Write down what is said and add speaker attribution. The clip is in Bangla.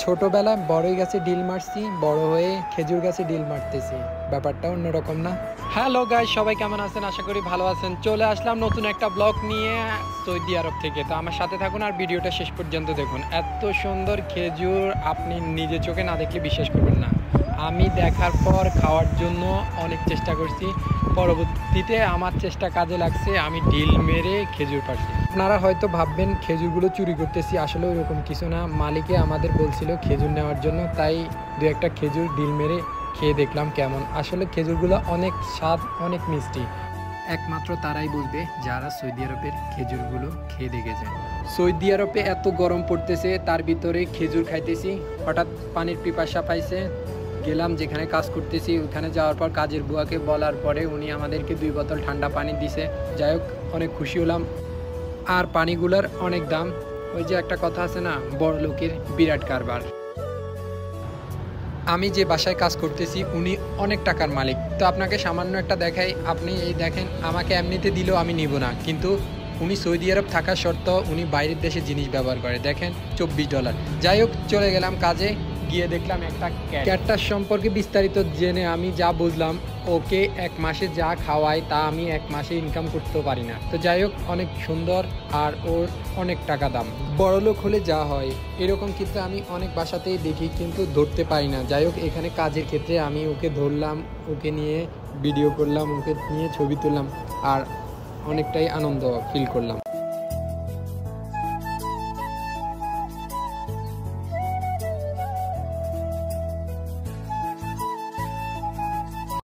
Speaker 1: ছোটবেলায় বড়ই গাছে ডিল মারছি, বড় হয়ে খেজুর গাছে ডিল মারতেছি। ব্যাপারটা অন্যরকম না? হ্যালো গাইস, সবাই কেমন আছেন? আশা করি ভালো আছেন। চলে আসলাম নতুন একটা ব্লগ নিয়ে সৌদি আরব থেকে। তো আমার সাথে থাকুন আর ভিডিওটা শেষ পর্যন্ত দেখুন। এত সুন্দর খেজুর আপনি নিজে চোখে না দেখলে বিশ্বাস করবেন না। আমি দেখার পর খাওয়ার জন্য অনেক চেষ্টা করছি, পরবর্তীতে আমার চেষ্টা কাজে লাগছে, আমি ডিল মেরে খেজুর পারছি। আপনারা হয়তো ভাববেন খেজুরগুলো চুরি করতেছি, আসলে ওইরকম কিছু না। মালিকে আমাদের বলছিল খেজুর নেওয়ার জন্য, তাই দু একটা খেজুর ডিল মেরে খেয়ে দেখলাম কেমন। আসলে খেজুরগুলো অনেক স্বাদ, অনেক মিষ্টি। একমাত্র তারাই বুঝবে যারা সৌদি আরবের খেজুরগুলো খেয়ে দেখেছে। সৌদি আরবে এত গরম পড়তেছে, তার ভিতরে খেজুর খাইতেছি। হঠাৎ পানির পিপাসা পাইছে, গেলাম যেখানে কাজ করতেছি ওখানে। যাওয়ার পর কাজের বুয়াকে বলার পরে উনি আমাদেরকে 2 বোতল ঠান্ডা পানি দিছে। যাই হোক, অনেক খুশি হলাম। আর পানিগুলোর অনেক দাম। ওই যে একটা কথা আছে না, বড় লোকের বিরাট কারবার। আমি যে বাসায় কাজ করতেছি উনি অনেক টাকার মালিক। তো আপনাকে সামান্য একটা দেখাই, আপনি এই দেখেন, আমাকে এমনিতে দিলেও আমি নিব না, কিন্তু উনি সৌদি আরব থাকা সত্ত্বেও উনি বাইরের দেশে জিনিস ব্যবহার করে। দেখেন, $24। যাই হোক, চলে গেলাম কাজে। গিয়ে দেখলাম একটা ক্যাটটার সম্পর্কে বিস্তারিত জেনে আমি যা বুঝলাম, ওকে 1 মাসে যা খাওয়ায় তা আমি 1 মাসে ইনকাম করতেও পারি না। তো যাই হোক, অনেক সুন্দর আর ওর অনেক টাকা দাম। বড়লোক হলে যা হয় এরকম কিন্তু আমি অনেক বাসাতেই দেখি, কিন্তু ধরতে পারি না। যাই হোক, এখানে কাজের ক্ষেত্রে আমি ওকে ধরলাম, ওকে নিয়ে ভিডিও করলাম, ওকে নিয়ে ছবি তুললাম আর অনেকটাই আনন্দ ফিল করলাম।